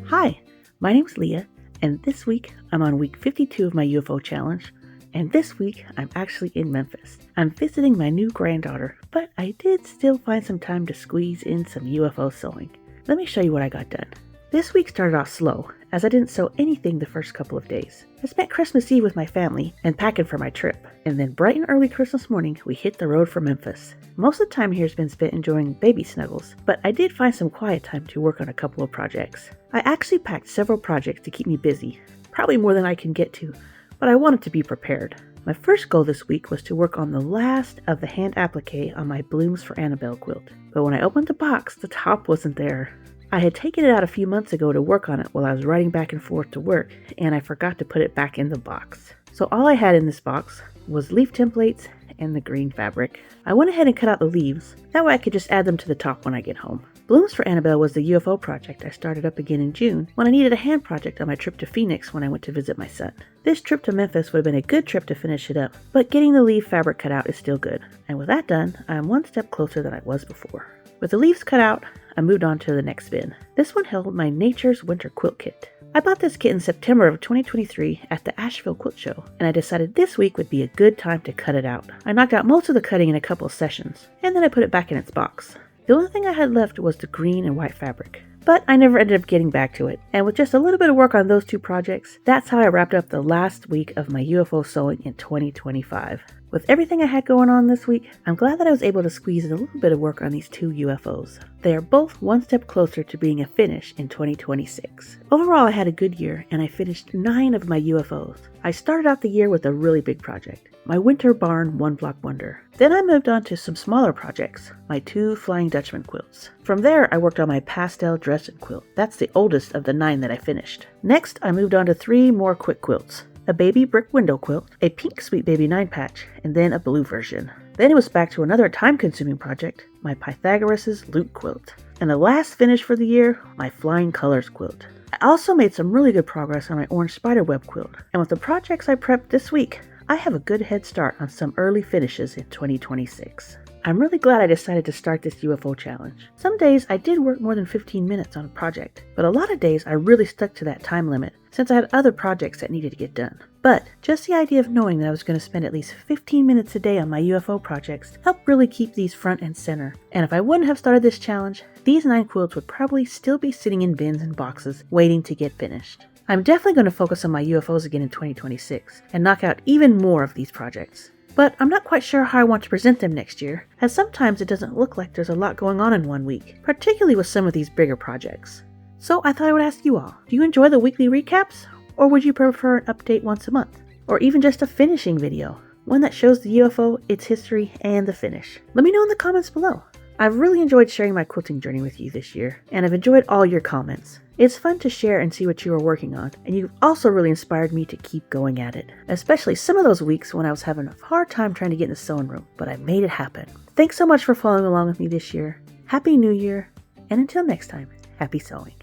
Hi, my name's Leah, and this week I'm on week 52 of my UFO challenge, and this week I'm actually in Memphis. I'm visiting my new granddaughter, but I did still find some time to squeeze in some UFO sewing. Let me show you what I got done. This week started off slow, as I didn't sew anything the first couple of days. I spent Christmas Eve with my family and packing for my trip, and then bright and early Christmas morning we hit the road for Memphis. Most of the time here has been spent enjoying baby snuggles, but I did find some quiet time to work on a couple of projects. I actually packed several projects to keep me busy, probably more than I can get to, but I wanted to be prepared. My first goal this week was to work on the last of the hand applique on my Blooms for Annabelle quilt, but when I opened the box, the top wasn't there. I had taken it out a few months ago to work on it while I was riding back and forth to work, and I forgot to put it back in the box. So all I had in this box was leaf templates and the green fabric. I went ahead and cut out the leaves, that way I could just add them to the top when I get home. Blooms for Annabelle was the UFO project I started up again in June when I needed a hand project on my trip to Phoenix when I went to visit my son. This trip to Memphis would have been a good trip to finish it up, but getting the leaf fabric cut out is still good. And with that done, I am one step closer than I was before. With the leaves cut out, I moved on to the next bin. This one held my Nature's Winter Quilt Kit. I bought this kit in September of 2023 at the Asheville Quilt Show, and I decided this week would be a good time to cut it out. I knocked out most of the cutting in a couple of sessions, and then I put it back in its box. The only thing I had left was the green and white fabric, but I never ended up getting back to it, and with just a little bit of work on those two projects, that's how I wrapped up the last week of my UFO sewing in 2025. With everything I had going on this week, I'm glad that I was able to squeeze in a little bit of work on these two UFOs. They are both one step closer to being a finish in 2026. Overall, I had a good year, and I finished 9 of my UFOs. I started out the year with a really big project, my Winter Barn One Block Wonder. Then I moved on to some smaller projects, my 2 Flying Dutchman quilts. From there, I worked on my pastel Dresden quilt. That's the oldest of the 9 that I finished. Next, I moved on to 3 more quick quilts. A baby brick window quilt, a pink Sweet Baby 9-patch, and then a blue version. Then it was back to another time-consuming project, my Pythagoras' Loot quilt. And the last finish for the year, my Flying Colors quilt. I also made some really good progress on my orange spiderweb quilt, and with the projects I prepped this week, I have a good head start on some early finishes in 2026. I'm really glad I decided to start this UFO challenge. Some days I did work more than 15 minutes on a project, but a lot of days I really stuck to that time limit since I had other projects that needed to get done. But just the idea of knowing that I was going to spend at least 15 minutes a day on my UFO projects helped really keep these front and center. And if I wouldn't have started this challenge, these 9 quilts would probably still be sitting in bins and boxes waiting to get finished. I'm definitely going to focus on my UFOs again in 2026 and knock out even more of these projects. But I'm not quite sure how I want to present them next year, as sometimes it doesn't look like there's a lot going on in one week, particularly with some of these bigger projects. So I thought I would ask you all, do you enjoy the weekly recaps? Or would you prefer an update once a month? Or even just a finishing video, one that shows the UFO, its history, and the finish? Let me know in the comments below. I've really enjoyed sharing my quilting journey with you this year, and I've enjoyed all your comments. It's fun to share and see what you are working on, and you've also really inspired me to keep going at it, especially some of those weeks when I was having a hard time trying to get in the sewing room, but I made it happen. Thanks so much for following along with me this year. Happy New Year, and until next time, happy sewing.